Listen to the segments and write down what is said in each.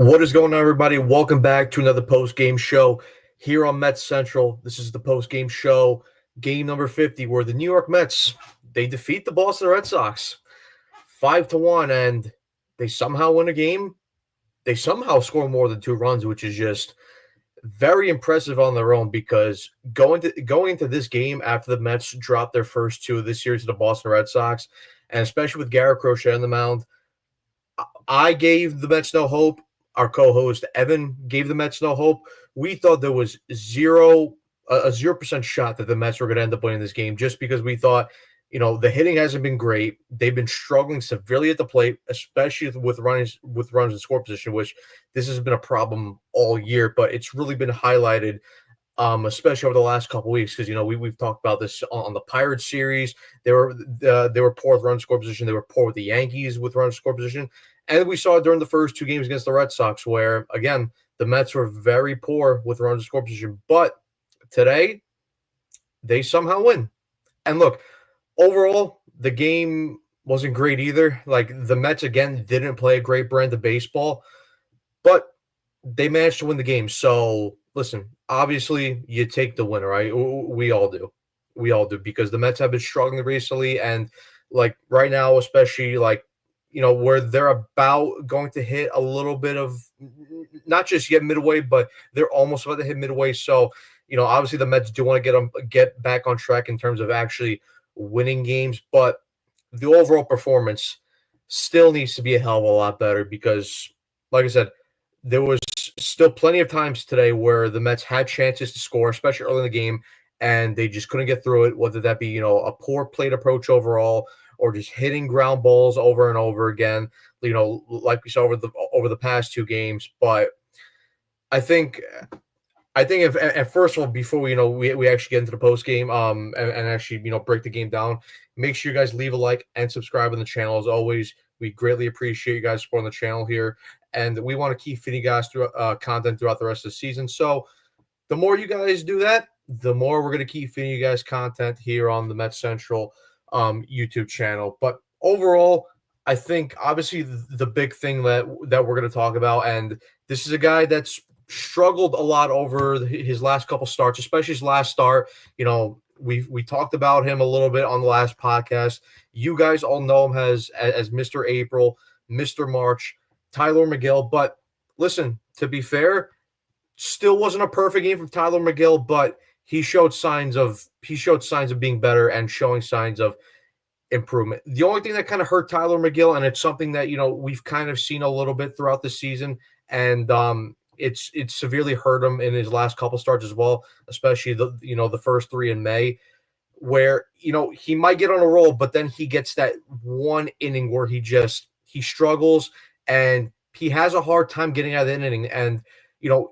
What is going on, everybody? Welcome back to another post-game show here on Mets Central. This is the post-game show, game number 50, where the New York Mets, they defeat the Boston Red Sox 5-1, and they somehow win a game. They somehow score more than 2 runs, which is just very impressive on their own, because going into this game after the Mets dropped their first 2 of this series to the Boston Red Sox, and especially with Garrett Crochet on the mound, I gave the Mets no hope. Our co-host Evan gave the Mets no hope. We thought there was a 0% shot that the Mets were going to end up winning this game, just because we thought, the hitting hasn't been great. They've been struggling severely at the plate, especially with runs in score position, which this has been a problem all year, but it's really been highlighted, especially over the last couple of weeks, because we've talked about this on the Pirates series. They were poor with run score position. They were poor with the Yankees with run score position. And we saw it during the first 2 games against the Red Sox, where, again, the Mets were very poor with runs in score position. But today, they somehow win. And look, overall, the game wasn't great either. Like, the Mets, again, didn't play a great brand of baseball, but they managed to win the game. So, listen, obviously, you take the win, right? We all do. We all do, because the Mets have been struggling recently. And, like, right now, especially, like, where they're about going to hit a little bit of, not just yet midway, but they're almost about to hit midway. So, obviously the Mets do want to get back on track in terms of actually winning games, but the overall performance still needs to be a hell of a lot better, because, like I said, there was still plenty of times today where the Mets had chances to score, especially early in the game, and they just couldn't get through it, whether that be, a poor plate approach overall, or just hitting ground balls over and over again, like we saw over the past 2 games. But I think if first of all, before we actually get into the post game, and actually break the game down, make sure you guys leave a like and subscribe on the channel. As always, we greatly appreciate you guys supporting the channel here, and we want to keep feeding you guys through content throughout the rest of the season. So the more you guys do that, the more we're going to keep feeding you guys content here on the Mets Central YouTube channel. But overall, I think obviously the big thing that we're going to talk about, and this is a guy that's struggled a lot over his last couple starts, especially his last start. We talked about him a little bit on the last podcast. You guys all know him as Mr. April, Mr. March, Tyler McGill. But listen, to be fair, still wasn't a perfect game from Tyler McGill, but he showed signs of being better and showing signs of improvement. The only thing that kind of hurt Tyler McGill, and it's something that we've kind of seen a little bit throughout the season, and it's severely hurt him in his last couple starts as well, especially the first 3 in May, where he might get on a roll, but then he gets that one inning where he struggles, and he has a hard time getting out of the inning. And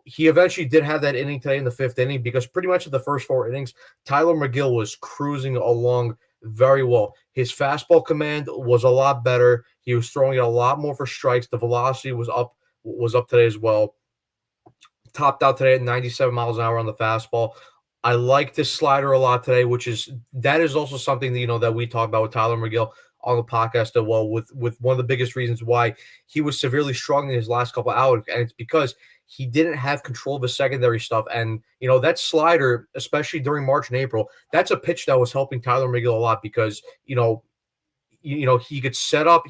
he eventually did have that inning today in the 5th inning, because pretty much in the first 4 innings, Tyler McGill was cruising along very well. His fastball command was a lot better. He was throwing it a lot more for strikes. The velocity was up today as well. Topped out today at 97 miles an hour on the fastball. I like this slider a lot today, that is also something that we talk about with Tyler McGill on the podcast as well, with one of the biggest reasons why he was severely struggling in his last couple outings, and it's because he didn't have control of his secondary stuff. And that slider, especially during March and April, that's a pitch that was helping Tyler McGill a lot, because he could set up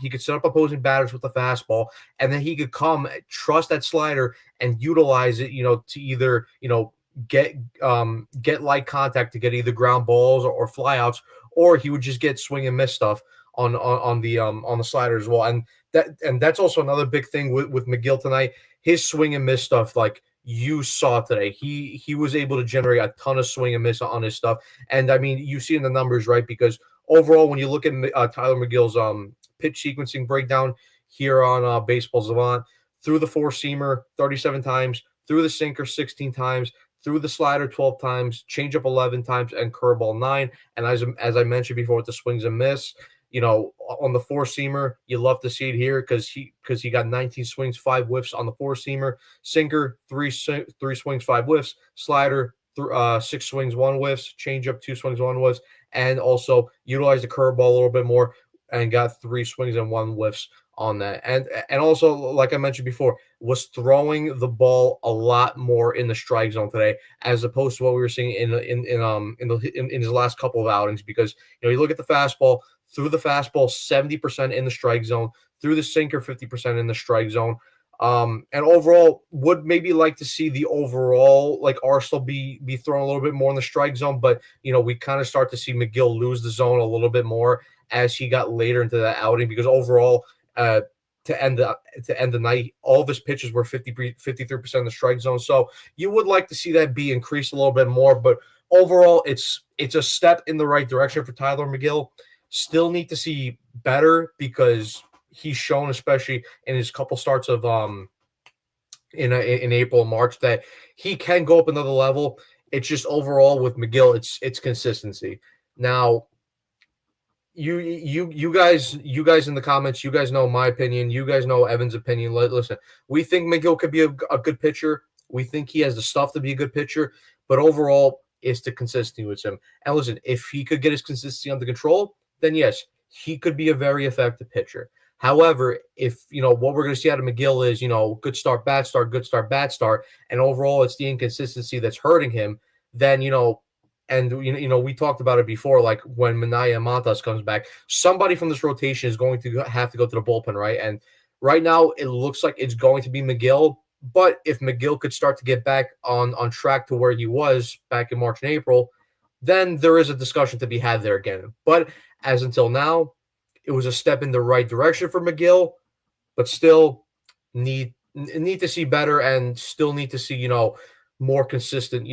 opposing batters with the fastball, and then he could trust that slider and utilize it to either get light contact to get either ground balls or flyouts, or he would just get swing and miss stuff on the slider as well. And that's also another big thing with McGill tonight. His swing and miss stuff, like you saw today, he was able to generate a ton of swing and miss on his stuff. And I mean, you see in the numbers, right? Because overall, when you look at Tyler McGill's pitch sequencing breakdown here on Baseball Savant, through the 4-seamer 37 times, through the sinker 16 times, through the slider 12 times, changeup 11 times, and curveball 9. And as I mentioned before, with the swings and miss, on the 4-seamer, you love to see it here, because he got 19 swings, 5 whiffs on the 4-seamer. Sinker, 3 swings, 5 whiffs. Slider, 6 swings, 1 whiffs. Changeup, 2 swings, 1 whiffs. And also utilized the curveball a little bit more and got 3 swings and 1 whiffs on that. And also, like I mentioned before, was throwing the ball a lot more in the strike zone today, as opposed to what we were seeing in his last couple of outings. Because you look at the fastball, threw the fastball 70% in the strike zone, threw the sinker 50% in the strike zone. And overall, would maybe like to see the overall like arsenal be thrown a little bit more in the strike zone, but we kind of start to see McGill lose the zone a little bit more as he got later into that outing, because overall, uh, to end the night, all of his pitches were 53% in the strike zone. So you would like to see that be increased a little bit more, but overall, it's a step in the right direction for Tyler McGill. Still need to see better, because he's shown, especially in his couple starts of in April and March, that he can go up another level. It's just overall with McGill, it's consistency. Now, you guys in the comments, you guys know my opinion. You guys know Evan's opinion. Listen, we think McGill could be a good pitcher. We think he has the stuff to be a good pitcher, but overall, it's the consistency with him. And listen, if he could get his consistency under control, then yes, he could be a very effective pitcher. However, if what we're going to see out of McGill is good start, bad start, good start, bad start, and overall it's the inconsistency that's hurting him, then and we talked about it before, like when Minaya Montas comes back, somebody from this rotation is going to have to go to the bullpen, right? And right now it looks like it's going to be McGill. But if McGill could start to get back on track to where he was back in March and April, then there is a discussion to be had there again. But as until now, it was a step in the right direction for McGill, but still need to see better, and still need to see more consistent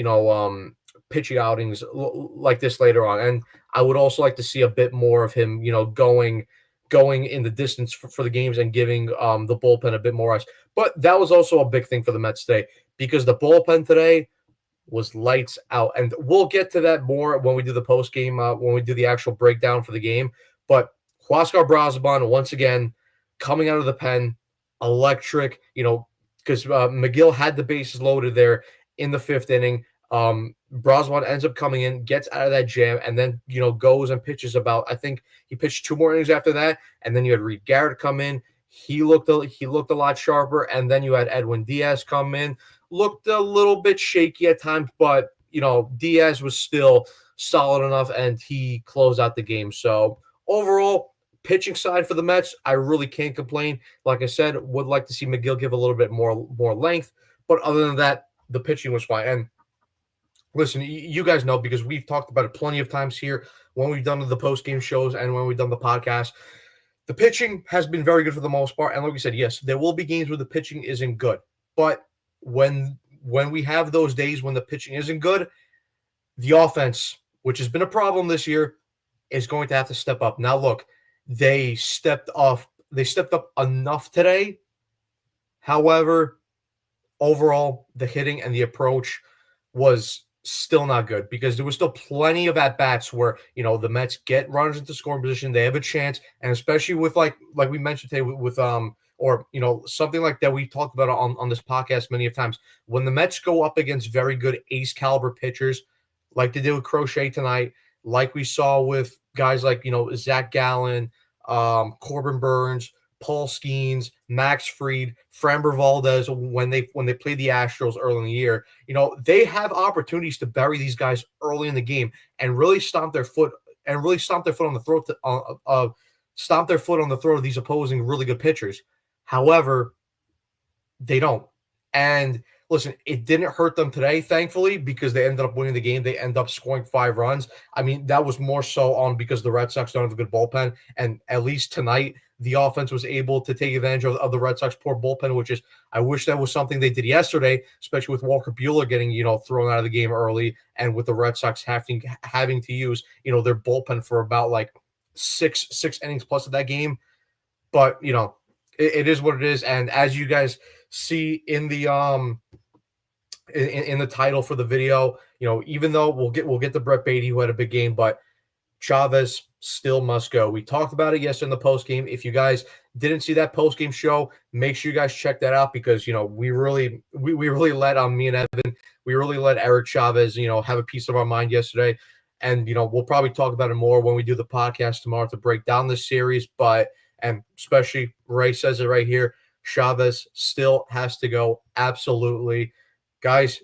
pitching outings like this later on. And I would also like to see a bit more of him going in the distance for the games, and giving the bullpen a bit more rest. But that was also a big thing for the Mets today, because the bullpen today was lights out. And we'll get to that more when we do the post game, when we do the actual breakdown for the game. But Huascar Brazoban, once again, coming out of the pen, electric, because McGill had the bases loaded there in the fifth inning. Brazoban ends up coming in, gets out of that jam, and then goes and pitches about, I think he pitched 2 more innings after that, and then you had Reed Garrett come in. He looked a lot sharper, and then you had Edwin Diaz come in, looked a little bit shaky at times, but Diaz was still solid enough, and he closed out the game. So overall, pitching side for the Mets, I really can't complain. Like I said, would like to see McGill give a little bit more length, but other than that, the pitching was fine. And listen, you guys know, because we've talked about it plenty of times here when we've done the post-game shows and when we've done the podcast. The pitching has been very good for the most part. And like we said, yes, there will be games where the pitching isn't good. But when we have those days when the pitching isn't good, the offense, which has been a problem this year, is going to have to step up. Now, look, they stepped up enough today. However, overall, the hitting and the approach was still not good, because there was still plenty of at-bats where the Mets get runners into scoring position, they have a chance, and especially with like we mentioned today with or something like that we talked about on this podcast many of times, when the Mets go up against very good ace caliber pitchers like they did with Crochet tonight, like we saw with guys like Zach Gallen, Corbin Burns, Paul Skeens, Max Fried, Framber Valdez, when they played the Astros early in the year, they have opportunities to bury these guys early in the game and really stomp their foot on the throat stomp their foot on the throat of these opposing really good pitchers. However, they don't. And listen, it didn't hurt them today, thankfully, because they ended up winning the game. They end up scoring 5 runs. I mean, that was more so on because the Red Sox don't have a good bullpen. And at least tonight, the offense was able to take advantage of the Red Sox poor bullpen, which is, I wish that was something they did yesterday, especially with Walker Buehler getting, thrown out of the game early, and with the Red Sox having to use, their bullpen for about like six innings plus of that game. But, it is what it is. And as you guys see in the in the title for the video, even though we'll get to Brett Baty, who had a big game, but CHAVEZ still must go. We talked about it yesterday in the post game. If you guys didn't see that post game show, make sure you guys check that out, because we really let me and Evan, we really let Eric CHAVEZ have a piece of our mind yesterday, and we'll probably talk about it more when we do the podcast tomorrow to break down this series. But And especially Ray says it right here, Chavez still has to go. Absolutely. Guys,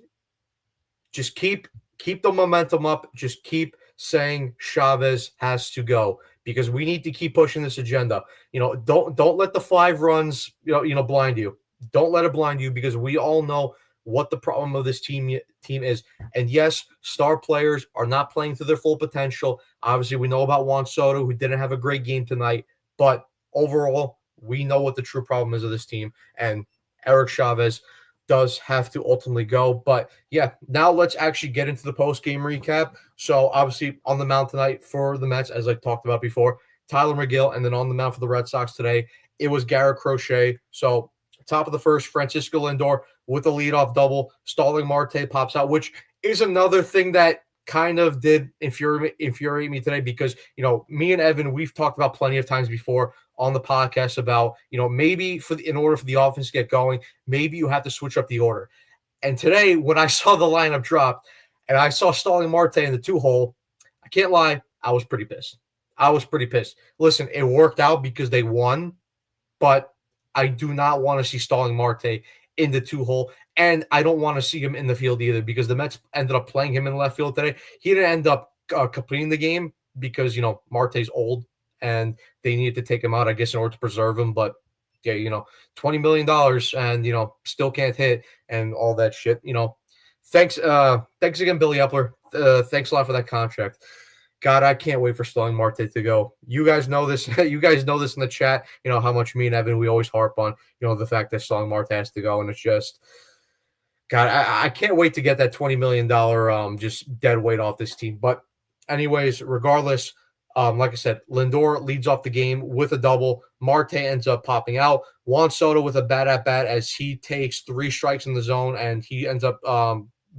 just keep the momentum up. Just keep saying Chavez has to go because we need to keep pushing this agenda. Don't let the 5 runs blind you. Don't let it blind you because we all know what the problem of this team is. And yes, star players are not playing to their full potential. Obviously, we know about Juan Soto, who didn't have a great game tonight, but overall, we know what the true problem is of this team. And Eric Chavez does have to ultimately go. But yeah, now let's actually get into the post-game recap. So obviously on the mound tonight for the Mets, as I talked about before, Tyler McGill, and then on the mound for the Red Sox today, it was Garrett Crochet. So top of the first, Francisco Lindor with a leadoff double. Starling Marte pops out, which is another thing that kind of did infuriate me today because, me and Evan, we've talked about plenty of times before on the podcast about, maybe in order for the offense to get going, maybe you have to switch up the order. And today, when I saw the lineup drop and I saw Starling Marte in the 2-hole, I can't lie, I was pretty pissed. Listen, it worked out because they won, but I do not want to see Starling Marte in the 2-hole, and I don't want to see him in the field either because the Mets ended up playing him in left field today. He didn't end up completing the game because, Marte's old and they needed to take him out, I guess, in order to preserve him. But yeah, $20 million and, still can't hit and all that shit. Thanks again, Billy Epler. Thanks a lot for that contract. God, I can't wait for Starling Marte to go. You guys know this. You guys know this in the chat. How much me and Evan, we always harp on, the fact that Starling Marte has to go. And it's just, God, I can't wait to get that $20 million just dead weight off this team. But anyways, regardless, like I said, Lindor leads off the game with a double. Marte ends up popping out. Juan Soto with a bad at-bat as he takes 3 strikes in the zone, and he ends up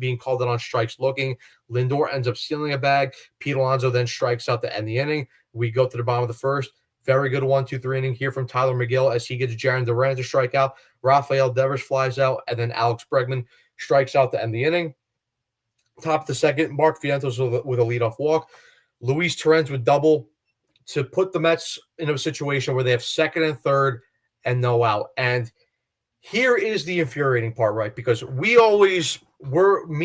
being called in on strikes looking. Lindor ends up stealing a bag. Pete Alonso then strikes out to end the inning. We go to the bottom of the first. Very good 1-2-3 inning here from Tyler McGill as he gets Jarren Duran to strike out. Rafael Devers flies out, and then Alex Bregman strikes out to end the inning. Top of the second, Mark Vientos with a leadoff walk. Luis Torrens with double to put the Mets in a situation where they have second and third and no out. And here is the infuriating part, right? Because me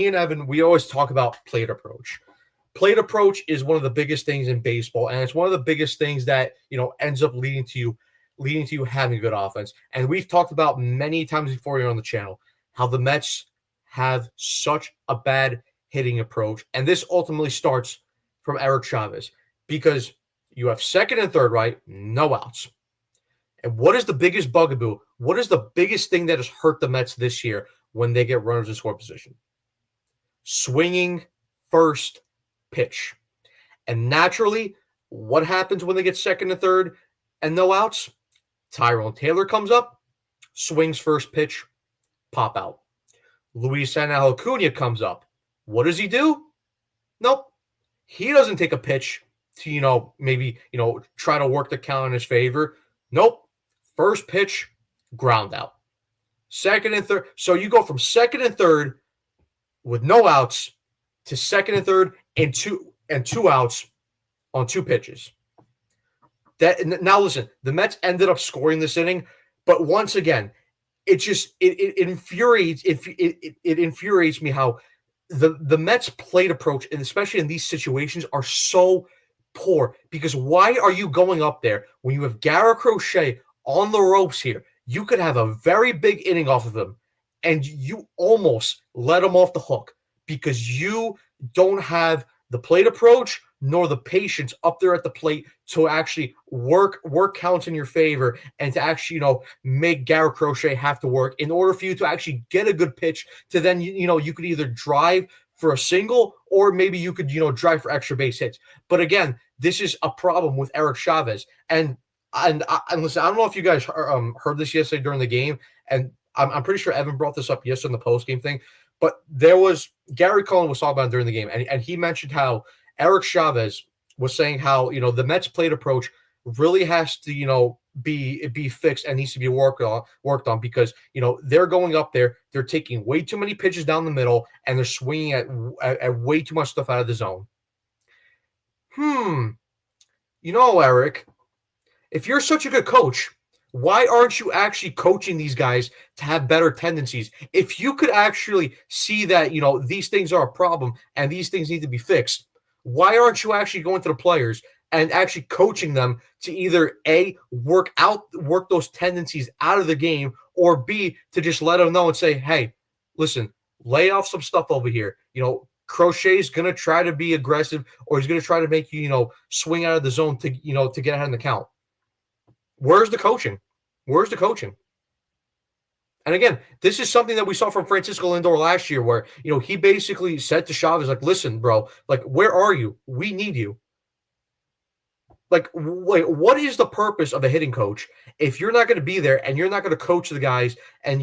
and Evan, we always talk about plate approach. Plate approach is one of the biggest things in baseball, and it's one of the biggest things that, ends up leading to you having a good offense. And we've talked about many times before here on the channel how the Mets have such a bad hitting approach. And this ultimately starts from Eric Chavez because you have second and third, right? No outs. And what is the biggest bugaboo? What is the biggest thing that has hurt the Mets this year when they get runners in score position? Swinging first pitch. And naturally, what happens when they get second and third and no outs? Tyrone Taylor comes up, swings first pitch, pop out. Luis Angel Acuna comes up. What does he do? Nope. He doesn't take a pitch to, maybe, try to work the count in his favor. Nope. First pitch, ground out. Second and third. So you go from second and third with no outs to second and third and two outs on 2 pitches. Now listen, the Mets ended up scoring this inning, but once again, it infuriates me how the Mets plate approach, and especially in these situations, are so poor. Because why are you going up there when you have Garrett Crochet on the ropes here? You could have a very big inning off of him, and you almost let him off the hook because you don't have the plate approach nor the patience up there at the plate to actually work counts in your favor and to actually, make Garrett Crochet have to work in order for you to actually get a good pitch to then, you could either drive for a single or maybe you could, drive for extra base hits. But again, this is a problem with Eric Chavez. And listen, I don't know if you guys heard this yesterday during the game, and I'm pretty sure Evan brought this up yesterday in the post-game thing, but Gary Cohen was talking about it during the game, and he mentioned how Eric Chavez was saying how, the Mets plate approach really has to, be fixed and needs to be worked on because, they're going up there, they're taking way too many pitches down the middle, and they're swinging at way too much stuff out of the zone. Eric, If you're such a good coach, why aren't you actually coaching these guys to have better tendencies? If you could actually see that, these things are a problem and these things need to be fixed, why aren't you actually going to the players and actually coaching them to either A, work those tendencies out of the game, or B, to just let them know and say, hey, listen, lay off some stuff over here. Crochet's going to try to be aggressive, or he's going to try to make you, swing out of the zone to get ahead in the count. Where's the coaching? Where's the coaching? And again, this is something that we saw from Francisco Lindor last year, where he basically said to Chavez, like, listen, bro, like, where are you? We need you. Like, wait, what is the purpose of a hitting coach if you're not going to be there and you're not going to coach the guys and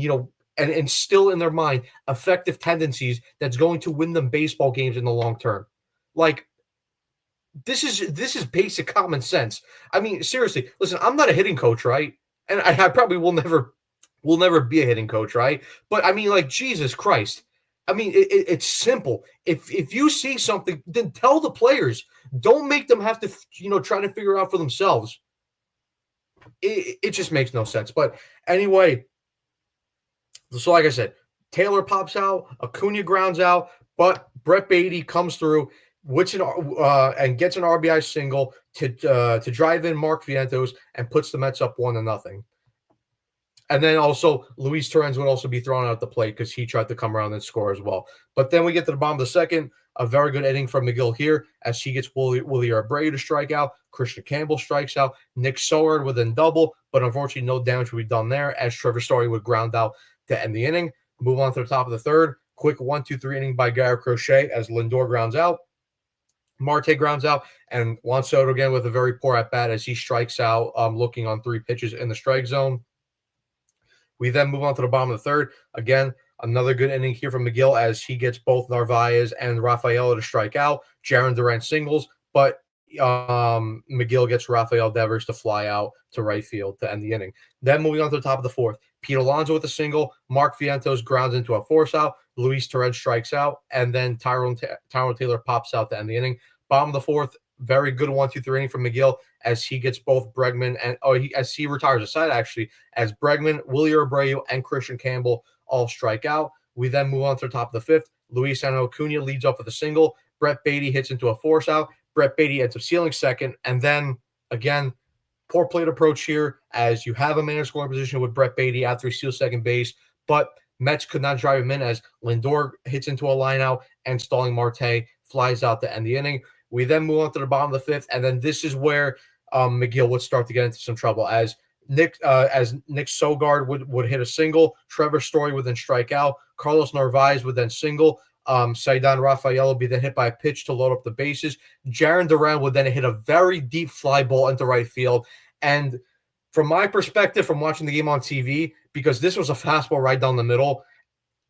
and instill in their mind effective tendencies that's going to win them baseball games in the long term? Like, this is basic common sense. I mean, seriously, listen, I'm not a hitting coach, right? And I probably will never be a hitting coach, right? But I mean, like, Jesus Christ. I mean, it's simple. If you see something, then tell the players. Don't make them have to, try to figure it out for themselves. It just makes no sense. But anyway, so like I said, Taylor pops out, Acuna grounds out, but Brett Baty comes through, and gets an RBI single to drive in Mark Vientos and puts the Mets up 1-0. And then also Luis Torrens would also be thrown out at the plate because he tried to come around and score as well. But then we get to the bottom of the second. A very good inning from McGill here as he gets Willie Abreu to strike out. Christian Campbell strikes out. Nick Soward would then double, but unfortunately no damage would be done there as Trevor Story would ground out to end the inning. Move on to the top of the third. Quick 1-2-3 inning by Garrett Crochet as Lindor grounds out. Marte grounds out, and Juan Soto again with a very poor at-bat as he strikes out, looking on 3 pitches in the strike zone. We then move on to the bottom of the third. Again, another good inning here from McGill as he gets both Narvaez and Rafaela to strike out. Jaron Durant singles, but McGill gets Rafael Devers to fly out to right field to end the inning. Then moving on to the top of the fourth, Pete Alonso with a single. Mark Vientos grounds into a force out. Luis Torrens strikes out, and then Tyrone Taylor pops out to end the inning. Bottom of the fourth, very good 1-2-3 inning from McGill as he gets both Bregman and as he retires a side actually as Bregman, Willie Abreu, and Christian Campbell all strike out. We then move on to the top of the fifth. Luis Acuna leads off with a single. Brett Baty hits into a force out. Brett Baty ends up stealing second, and then again, poor plate approach here as you have a man in scoring position with Brett Baty after he steals second base, but Mets could not drive him in as Lindor hits into a line out and Starling Marte flies out to end the inning. We then move on to the bottom of the fifth, and then this is where McGill would start to get into some trouble as Nick Sogard would hit a single. Trevor Story would then strike out. Carlos Narvaez would then single. Saidan Rafael would be then hit by a pitch to load up the bases. Jaron Duran would then hit a very deep fly ball into right field. And from my perspective, from watching the game on TV, because this was a fastball right down the middle,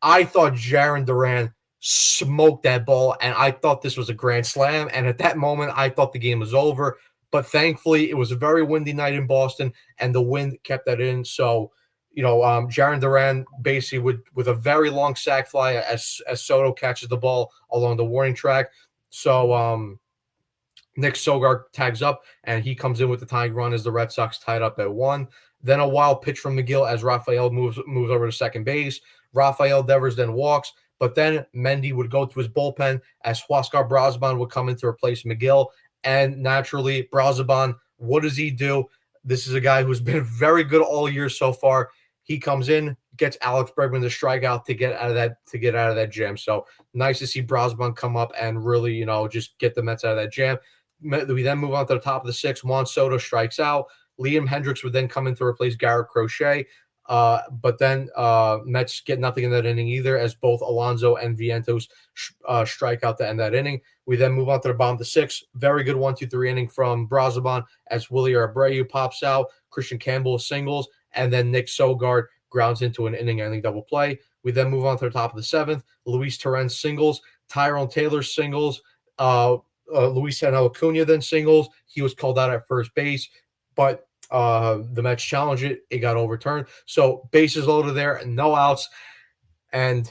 I thought Jaron Duran smoked that ball, and I thought this was a grand slam. And at that moment, I thought the game was over. But thankfully, it was a very windy night in Boston, and the wind kept that in. So, Jaron Duran basically with a very long sac fly as Soto catches the ball along the warning track. So, Nick Sogard tags up, and he comes in with the tying run as the Red Sox tied up at 1. Then a wild pitch from McGill as Rafael moves over to second base. Rafael Devers then walks, but then Mendy would go to his bullpen as Huascar Brazoban would come in to replace McGill. And naturally, Brazoban, what does he do? This is a guy who's been very good all year so far. He comes in, gets Alex Bregman to strike out to get out of that jam. So nice to see Brazoban come up and really, just get the Mets out of that jam. We then move on to the top of the sixth. Juan Soto strikes out. Liam Hendricks would then come in to replace Garrett Crochet. But then Mets get nothing in that inning either as both Alonso and Vientos strike out to end that inning. We then move on to the bottom of the sixth. Very good 1-2-3 inning from Brazoban as Willie Abreu pops out. Christian Campbell singles, and then Nick Sogard grounds into an inning-ending double play. We then move on to the top of the seventh. Luis Torrens singles. Tyrone Taylor singles. Luis Acuna then singles. He was called out at first base, but the Mets challenged it. It got overturned. So bases loaded there, no outs. And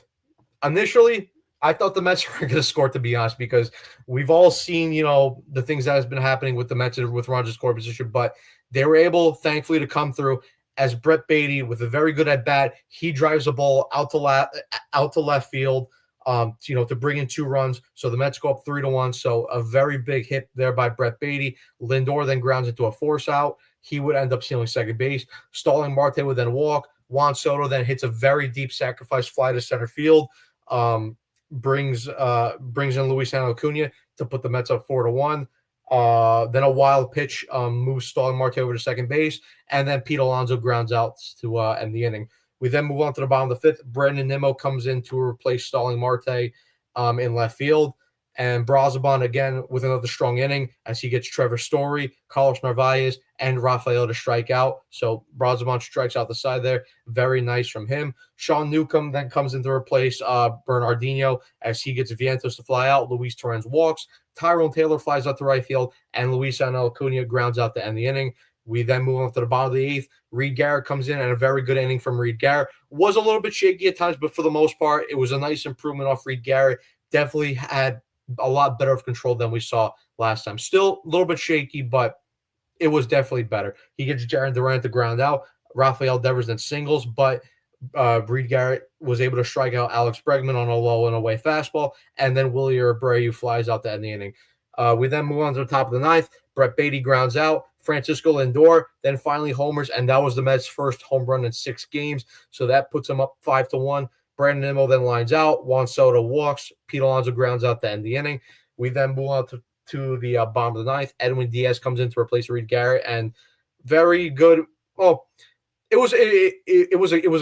initially, I thought the Mets were going to score, to be honest, because we've all seen, the things that has been happening with the Mets with runners in scoring position. But They were able, thankfully, to come through as Brett Baty with a very good at bat. He drives the ball out to left field, to bring in 2 runs. So the Mets go up 3-1. So a very big hit there by Brett Baty. Lindor then grounds into a force out. He would end up stealing second base. Starling Marte would then walk. Juan Soto then hits a very deep sacrifice fly to center field. Brings in Luis Acuna to put the Mets up 4-1. Then a wild pitch moves Starling Marte over to second base, and then Pete Alonso grounds out to end the inning. We then move on to the bottom of the 5th. Brandon Nimmo comes in to replace Starling Marte in left field. And Brazoban, again, with another strong inning as he gets Trevor Story, Carlos Narvaez, and Rafael to strike out. So Brazoban strikes out the side there. Very nice from him. Sean Newcomb then comes in to replace Bernardino as he gets Vientos to fly out. Luis Torrens walks. Tyrone Taylor flies out to right field, and Luis Acuna grounds out to end the inning. We then move on to the bottom of the 8th. Reed Garrett comes in, and a very good inning from Reed Garrett. Was a little bit shaky at times, but for the most part, it was a nice improvement off Reed Garrett. Definitely had a lot better of control than we saw last time. Still a little bit shaky, but it was definitely better. He gets Jaron Durant to ground out. Rafael Devers then singles, but Reed Garrett was able to strike out Alex Bregman on a low and away fastball, and then Willie Abreu flies out to end the inning. We then move on to the top of the 9th. Brett Baty grounds out. Francisco Lindor then finally homers, and that was the Mets' first home run in 6 games, so that puts them up 5-1. Brandon Nimmo then lines out. Juan Soto walks. Pete Alonso grounds out to end the inning. We then move on to the bottom of the 9th. Edwin Diaz comes in to replace Reed Garrett, and very good. Well, it was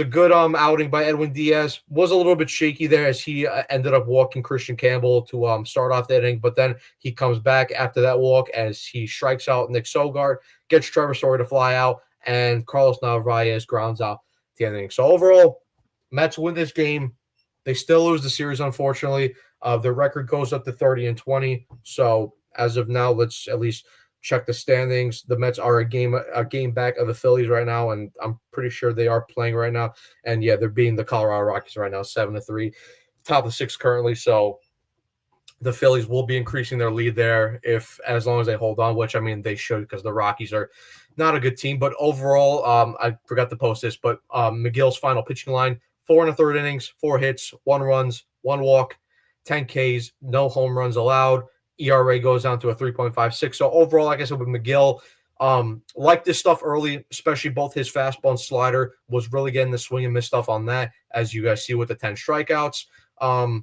a good outing by Edwin Diaz. Was a little bit shaky there as he ended up walking Christian Campbell to start off the inning, but then he comes back after that walk as he strikes out Nick Sogard, gets Trevor Story to fly out, and Carlos Narvaez grounds out the inning. So overall, Mets win this game. They still lose the series, unfortunately. Their record goes up to 30-20. So as of now, let's at least check the standings. The Mets are a game back of the Phillies right now, and I'm pretty sure they are playing right now. And yeah, they're beating the Colorado Rockies right now, 7-3, top of 6 currently. So the Phillies will be increasing their lead there as long as they hold on, which I mean they should because the Rockies are not a good team. But overall, I forgot to post this, but McGill's final pitching line: 4 1/3 innings, 4 hits, 1 runs, 1 walk, 10 Ks, no home runs allowed. ERA goes down to a 3.56. So overall, like I said, with McGill, like this stuff early, especially both his fastball and slider was really getting the swing and miss stuff on that, as you guys see with the 10 strikeouts. I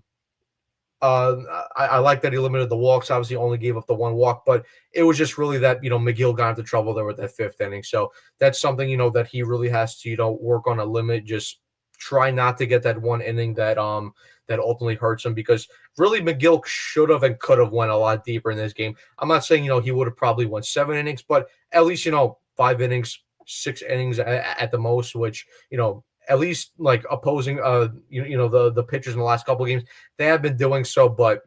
like that he limited the walks. Obviously, only gave up the 1 walk, but it was just really that McGill got into trouble there with that 5th inning. So that's something that he really has to work on a limit. Just try not to get that 1 inning that ultimately hurts him, because really McGill should have and could have went a lot deeper in this game. I'm not saying he would have probably won 7 innings, but at least 5 innings, 6 innings at the most, which at least like opposing the pitchers in the last couple of games, they have been doing so. But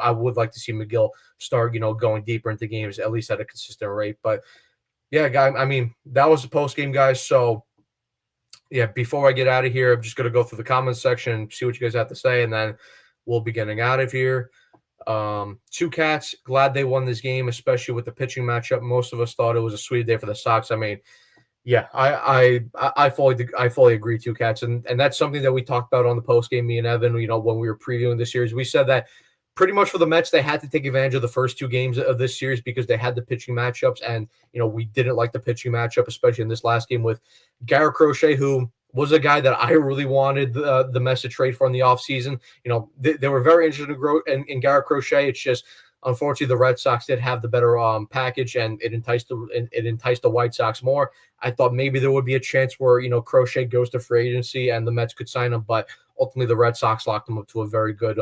I would like to see McGill start going deeper into games, at least at a consistent rate. But yeah, guy, I mean, that was the post game, guys. So yeah, before I get out of here, I'm just going to go through the comments section, see what you guys have to say, and then we'll be getting out of here. Two Cats, glad they won this game, especially with the pitching matchup. Most of us thought it was a sweet day for the Sox. I mean, yeah, I fully agree, Two Cats, and that's something that we talked about on the post game. Me and Evan, when we were previewing the series, we said that pretty much for the Mets, they had to take advantage of the first 2 games of this series because they had the pitching matchups, and we didn't like the pitching matchup, especially in this last game with Garrett Crochet, who was a guy that I really wanted the Mets to trade for in the offseason. They were very interested in Garrett Crochet. It's just, unfortunately, the Red Sox did have the better package, and it enticed the White Sox more. I thought maybe there would be a chance where Crochet goes to free agency and the Mets could sign him, but ultimately the Red Sox locked him up to a very good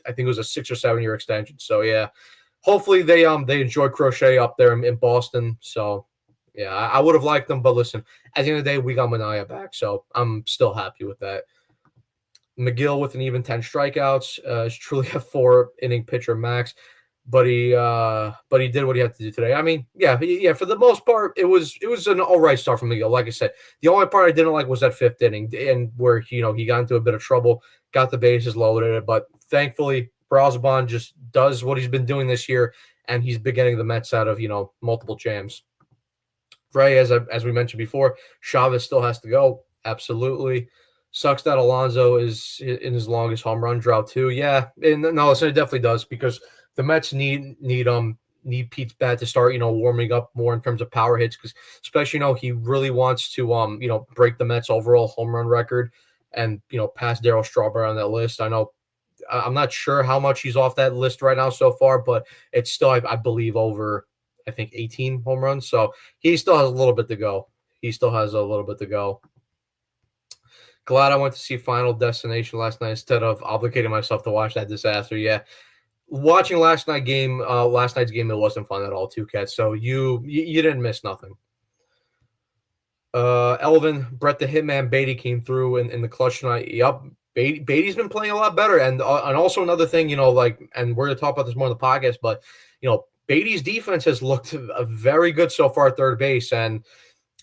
I think it was a 6 or 7 year extension. So yeah, hopefully they enjoy Crochet up there in Boston. So yeah, I would have liked them, but listen, at the end of the day, we got Manaea back, so I'm still happy with that. McGill with an even 10 strikeouts is truly a 4 inning pitcher max, but he did what he had to do today. I mean, yeah, for the most part, it was an all right start from McGill. Like I said, the only part I didn't like was that 5th inning, and where he got into a bit of trouble, got the bases loaded, but thankfully Brazoban just does what he's been doing this year, and he's been getting the Mets out of multiple jams. Ray, as we mentioned before, Chavez still has to go. Absolutely. Sucks that Alonso is in his longest home run drought too. Yeah, and no, listen, it definitely does because the Mets need Pete's bat to start warming up more in terms of power hits because especially he really wants to break the Mets overall home run record and pass Darryl Strawberry on that list. I know I'm not sure how much he's off that list right now so far, but it's still I believe over I think 18 home runs. So he still has a little bit to go. He still has a little bit to go. Glad I went to see Final Destination last night instead of obligating myself to watch that disaster. Yeah, watching last night's game, it wasn't fun at all, too, Kat. So you didn't miss nothing. Elvin, Brett the Hitman Beatty came through in the clutch tonight. Yep, Beatty's been playing a lot better, and also another thing, and we're gonna talk about this more in the podcast, but Beatty's defense has looked very good so far at third base, and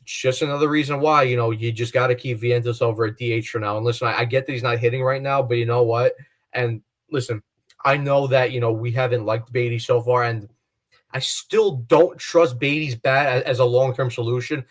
it's just another reason why you just got to keep Vientos over at DH for now. And listen, I get that he's not hitting right now, but you know what? And listen, I know that we haven't liked Beatty so far, and I still don't trust Beatty's bat as a long-term solution.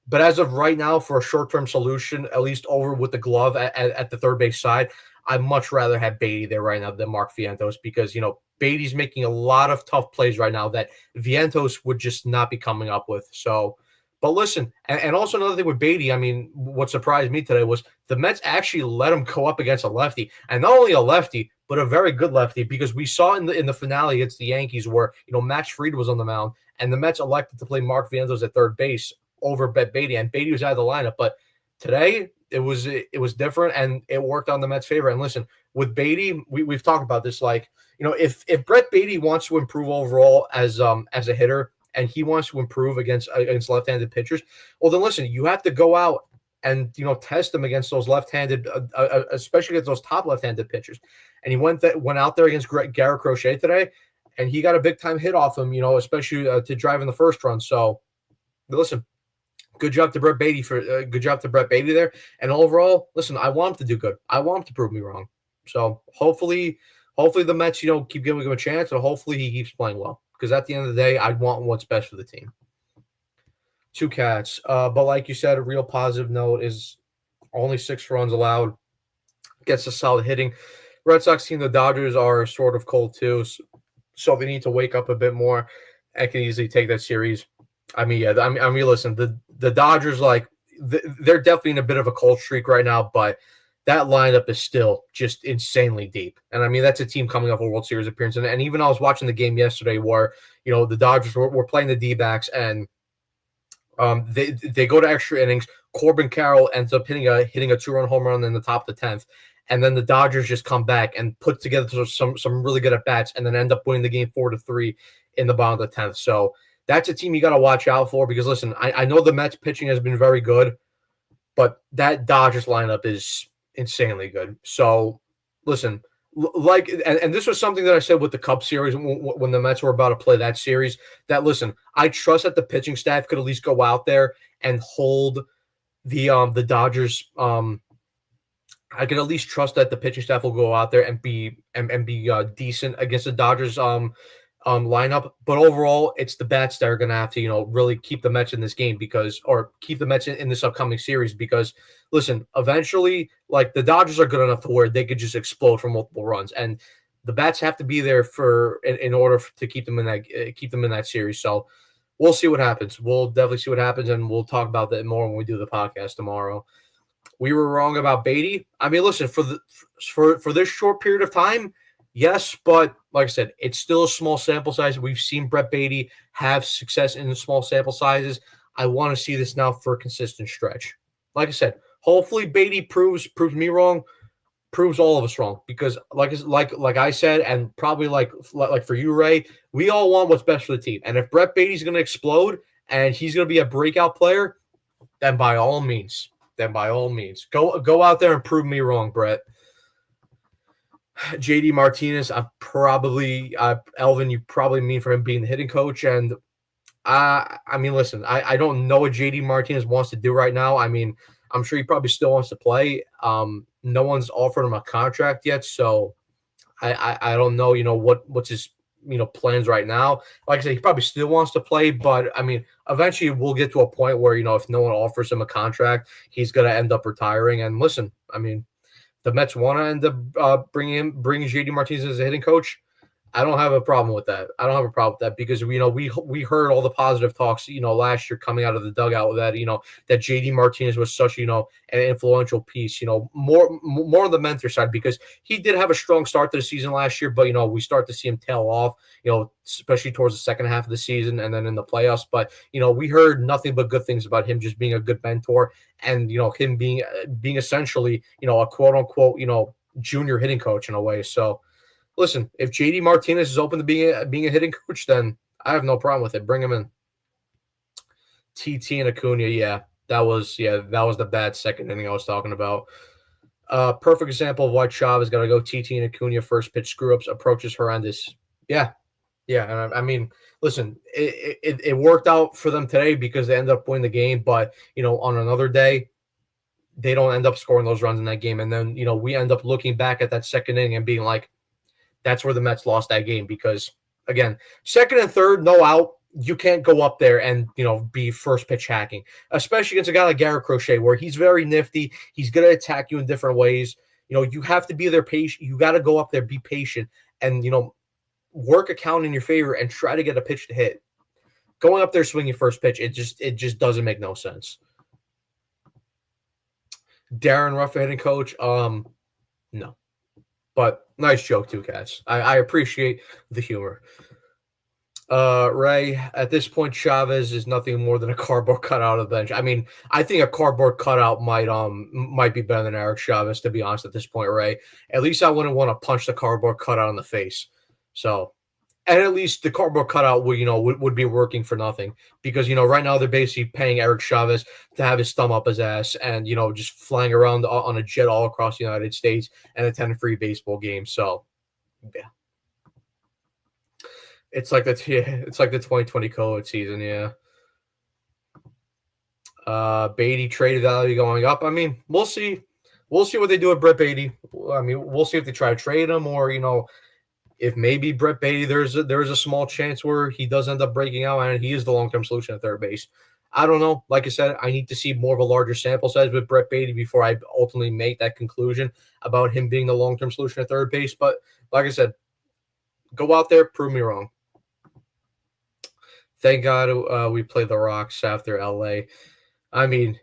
But as of right now, for a short-term solution, at least over with the glove at the third base side, I'd much rather have Beatty there right now than Mark Vientos because, Beatty's making a lot of tough plays right now that Vientos would just not be coming up with. So, but listen, and also another thing with Beatty, I mean, what surprised me today was the Mets actually let him go up against a lefty, and not only a lefty, but a very good lefty, because we saw in the finale against the Yankees where, Max Fried was on the mound, and the Mets elected to play Mark Vientos at third base over Beatty, and Beatty was out of the lineup. But today it was different, and it worked on the Mets' favor. And listen, with Beatty, we've talked about this. Like, if Brett Beatty wants to improve overall as a hitter, and he wants to improve against left-handed pitchers, well, then listen, you have to go out and test him against those left-handed, especially against those top left-handed pitchers. And he went out there against Garrett Crochet today, and he got a big-time hit off him, especially to drive in the first run. So, listen. Good job to Brett Beatty there. And overall, listen, I want him to do good. I want him to prove me wrong. So hopefully the Mets, keep giving him a chance, and hopefully he keeps playing well. Because at the end of the day, I want what's best for the team. Two Cats. But like you said, a real positive note is only 6 runs allowed. Gets a solid hitting. Red Sox team, the Dodgers are sort of cold too. So they need to wake up a bit more. I can easily take that series. I mean, yeah. I mean, listen. The Dodgers, they're definitely in a bit of a cold streak right now, but that lineup is still just insanely deep. And I mean, that's a team coming off a World Series appearance. And even I was watching the game yesterday where the Dodgers were playing the D-backs, and they go to extra innings. Corbin Carroll ends up hitting a 2-run home run in the top of the 10th. And then the Dodgers just come back and put together some really good at-bats, and then end up winning the game 4-3 in the bottom of the 10th. So that's a team you got to watch out for because, listen, I know the Mets pitching has been very good, but that Dodgers lineup is insanely good. So, listen, and this was something that I said with the Cubs series when the Mets were about to play that series, that, listen, I trust that the pitching staff could at least go out there and hold the Dodgers. I can at least trust that the pitching staff will go out there and be decent against the Dodgers lineup. But overall, it's the bats that are going to have to really keep the Mets in this game or keep the Mets in this upcoming series because, listen, eventually, like, the Dodgers are good enough to where they could just explode for multiple runs, and the bats have to be there in order to keep them in that series. So we'll see what happens. We'll definitely see what happens, and we'll talk about that more when we do the podcast tomorrow. We were wrong about Beatty. I mean, listen, for this short period of time, yes, but like I said, it's still a small sample size. We've seen Brett Beatty have success in the small sample sizes. I want to see this now for a consistent stretch. Like I said, hopefully Beatty proves me wrong, proves all of us wrong. Because like I said, and probably like for you, Ray, we all want what's best for the team. And if Brett Beatty's going to explode and he's going to be a breakout player, then by all means, go out there and prove me wrong, Brett. JD Martinez, Elvin, you probably mean for him being the hitting coach. And I mean, listen, I don't know what JD Martinez wants to do right now. I mean, I'm sure he probably still wants to play. No one's offered him a contract yet. So I don't know, what's his plans right now. Like I said, he probably still wants to play, but I mean, eventually we'll get to a point where if no one offers him a contract, he's going to end up retiring. And listen, I mean, the Mets want to end up bringing JD Martinez as a hitting coach. I don't have a problem with that. I don't have a problem with that because we heard all the positive talks last year coming out of the dugout that that JD Martinez was such an influential piece. More on the mentor side because he did have a strong start to the season last year, but we start to see him tail off. Especially towards the second half of the season and then in the playoffs. But we heard nothing but good things about him just being a good mentor and him being essentially a quote unquote junior hitting coach in a way. So. Listen, if JD Martinez is open to being a hitting coach, then I have no problem with it. Bring him in. TT and Acuna, that was the bad second inning I was talking about. Perfect example of why Chavez got to go. TT and Acuna first pitch screw ups, approaches horrendous. Yeah. And I mean, listen, it worked out for them today because they ended up winning the game. But on another day, they don't end up scoring those runs in that game, and then we end up looking back at that second inning and being like. That's where the Mets lost that game because, again, second and third, no out. You can't go up there and, be first pitch hacking, especially against a guy like Garrett Crochet where he's very nifty. He's going to attack you in different ways. You have to be there patient. You got to go up there, be patient, and, work a count in your favor and try to get a pitch to hit. Going up there swinging first pitch, it just doesn't make no sense. Darren Ruff, hitting coach, no. But nice joke too, Cats. I appreciate the humor. Ray, at this point, Chavez is nothing more than a cardboard cutout of the bench. I mean, I think a cardboard cutout might be better than Eric Chavez, to be honest, at this point, Ray. At least I wouldn't want to punch the cardboard cutout in the face. So, and at least the cardboard cutout would be working for nothing because right now they're basically paying Eric Chavez to have his thumb up his ass and just flying around on a jet all across the United States and attend a free baseball game. So yeah, it's like the 2020 COVID season. Yeah. BATY trade value going up. I mean, we'll see what they do with Brett BATY. I mean, we'll see if they try to trade him or if maybe Brett BATY, there's a small chance where he does end up breaking out and he is the long-term solution at third base. I don't know. Like I said, I need to see more of a larger sample size with Brett BATY before I ultimately make that conclusion about him being the long-term solution at third base. But like I said, go out there, prove me wrong. Thank God we played the Rocks after LA. I mean,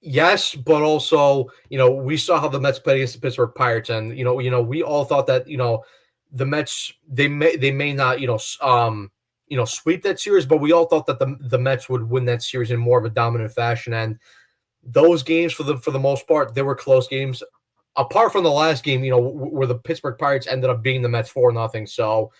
yes, but also, we saw how the Mets played against the Pittsburgh Pirates, and we all thought that the Mets they may not sweep that series, but we all thought that the Mets would win that series in more of a dominant fashion. And those games, for the most part, they were close games. Apart from the last game, where the Pittsburgh Pirates ended up beating the Mets 4-0. So.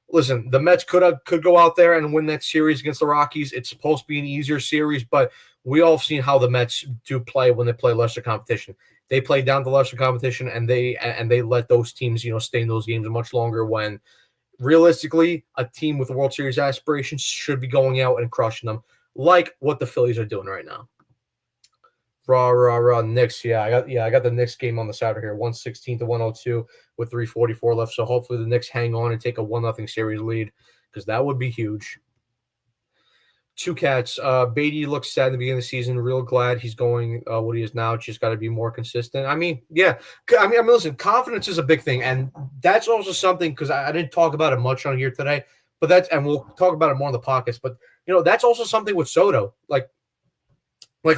Listen, the Mets could go out there and win that series against the Rockies. It's supposed to be an easier series, but we all have seen how the Mets do play when they play lesser competition. They play down to lesser competition, and they let those teams, stay in those games much longer. When realistically, a team with World Series aspirations should be going out and crushing them, like what the Phillies are doing right now. Rah, Knicks. I got the Knicks game on the Saturday here, 116-102 with 3:44 left. So hopefully the Knicks hang on and take a 1-0 series lead because that would be huge. Two Cats. BATY looks sad at the beginning of the season. Real glad he's going what he is now. Just got to be more consistent. I mean, yeah. I mean, listen, confidence is a big thing, and that's also something because I didn't talk about it much on here today, but and we'll talk about it more in the podcast. But that's also something with Soto. Like,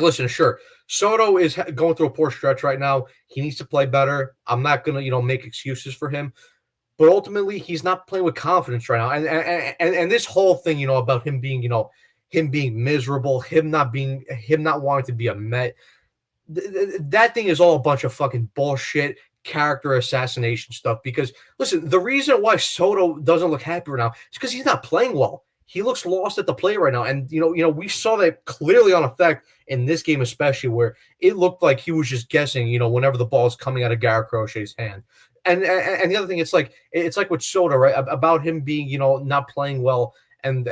listen, sure, Soto is going through a poor stretch right now. He needs to play better. I'm not going to, make excuses for him. But ultimately, he's not playing with confidence right now. And this whole thing, about him being, him being miserable, him not wanting to be a Met, that thing is all a bunch of fucking bullshit, character assassination stuff. Because, listen, the reason why Soto doesn't look happy right now is because he's not playing well. He looks lost at the plate right now. And, we saw that clearly on effect in this game, especially where it looked like he was just guessing, whenever the ball is coming out of Garrett Crochet's hand. And the other thing, it's like with Soto, right? About him being, not playing well and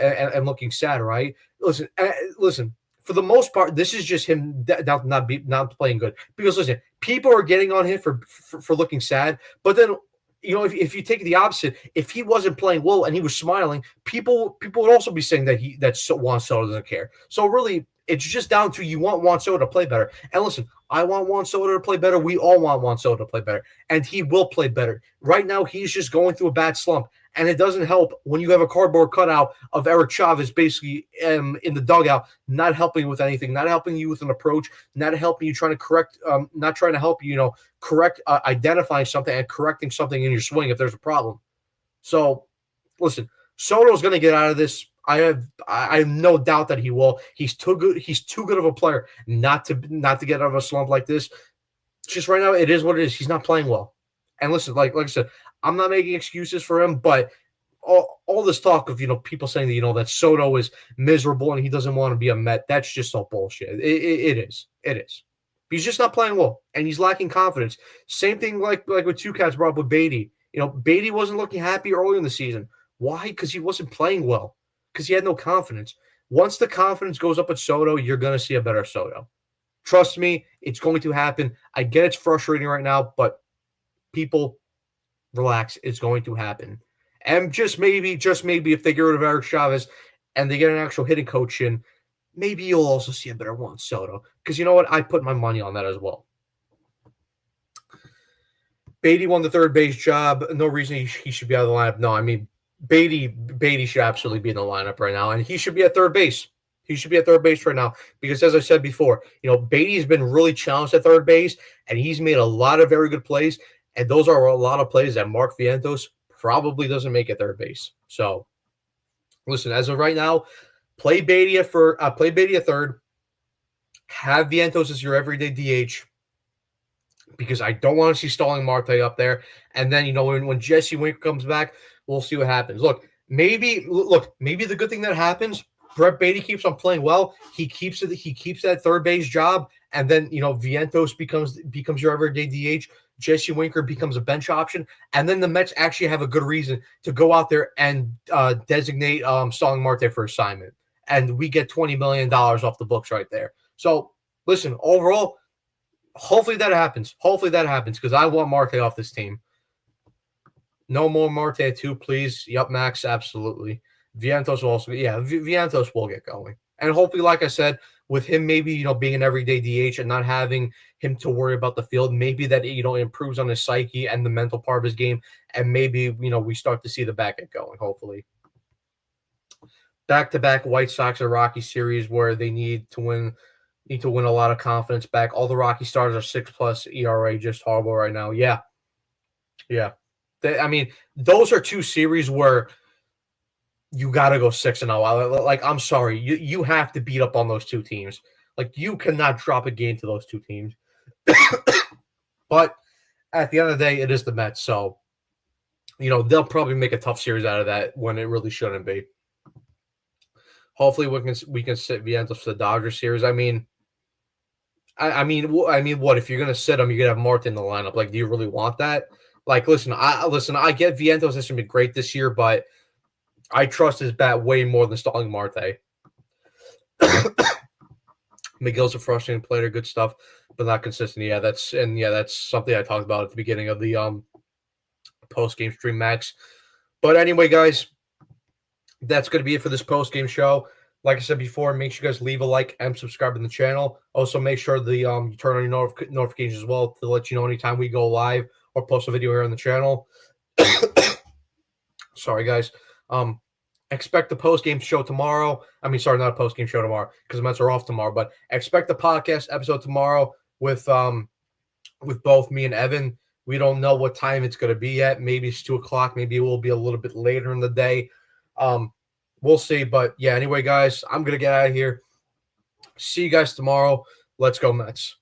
looking sad, right? Listen, for the most part, this is just him not playing good. Because, listen, people are getting on him for looking sad. But then if you take the opposite, if he wasn't playing well and he was smiling, people would also be saying that Juan Soto doesn't care. So really, it's just down to you want Juan Soto to play better. And listen, I want Juan Soto to play better. We all want Juan Soto to play better, and he will play better. Right now, he's just going through a bad slump, and it doesn't help when you have a cardboard cutout of Eric Chavez basically in the dugout, not helping you with anything, not helping you with an approach, not helping you trying to correct, not trying to help you, correct, identifying something and correcting something in your swing if there's a problem. So, listen, Soto's going to get out of this. I have no doubt that he will. He's too good. He's too good of a player not to get out of a slump like this. Just right now, it is what it is. He's not playing well. And listen, like I said, I'm not making excuses for him, but all this talk of people saying that that Soto is miserable and he doesn't want to be a Met, that's just all bullshit. It is. He's just not playing well, and he's lacking confidence. Same thing like with Two Cats brought up with BATY. BATY wasn't looking happy early in the season. Why? Because he wasn't playing well. Because he had no confidence. Once the confidence goes up at Soto, you're going to see a better Soto. Trust me, it's going to happen. I get it's frustrating right now, but people, relax. It's going to happen. And just maybe if they get rid of Eric Chavez and they get an actual hitting coach in, maybe you'll also see a better Juan Soto. Because you know what? I put my money on that as well. BATY won the third base job. No reason he should be out of the lineup. No, I mean, BATY should absolutely be in the lineup right now, and he should be at third base. He should be at third base right now because, as I said before, BATY's been really challenged at third base, and he's made a lot of very good plays, and those are a lot of plays that Mark Vientos probably doesn't make at third base. So, listen, as of right now, play BATY at third, have Vientos as your everyday DH, because I don't want to see Starling Marte up there. And then, when Jesse Winker comes back, we'll see what happens. Maybe the good thing that happens, Brett BATY keeps on playing well. He keeps that third base job, and then Vientos becomes your everyday DH. Jesse Winker becomes a bench option, and then the Mets actually have a good reason to go out there and designate Starling Marte for assignment, and we get $20 million off the books right there. So listen, overall, hopefully that happens. Because I want Marte off this team. No more Marte at 2, please. Yup, Max, absolutely. Vientos will also, Vientos will get going. And hopefully, like I said, with him maybe, being an everyday DH and not having him to worry about the field, maybe that, improves on his psyche and the mental part of his game. And maybe, we start to see the back end going, hopefully. Back-to-back White Sox and Rocky series where they need to win a lot of confidence back. All the Rocky starters are 6+ ERA, just horrible right now. Yeah. Those are two series where you got to go 6-0. Like, I'm sorry. You have to beat up on those two teams. Like, you cannot drop a game to those two teams. But at the end of the day, it is the Mets. So, they'll probably make a tough series out of that when it really shouldn't be. Hopefully, we can sit Vientos for the Dodgers series. I mean, what if you're gonna sit him? You're gonna have Marte in the lineup. Like, do you really want that? Like, listen. I get Vientos has been great this year, but I trust his bat way more than Starling Marte. Miguel's a frustrating player, good stuff, but not consistent. That's something I talked about at the beginning of the post-game stream, Max. But anyway, guys, that's going to be it for this post-game show. Like I said before, make sure you guys leave a like and subscribe to the channel. Also, make sure you turn on your notifications as well to let you know anytime we go live or post a video here on the channel. Sorry, guys. Expect the post-game show tomorrow. Not a post-game show tomorrow because the Mets are off tomorrow, but expect the podcast episode tomorrow with both me and Evan. We don't know what time it's going to be yet. Maybe it's 2 o'clock. Maybe it will be a little bit later in the day. We'll see. But yeah, anyway, guys, I'm going to get out of here. See you guys tomorrow. Let's go, Mets.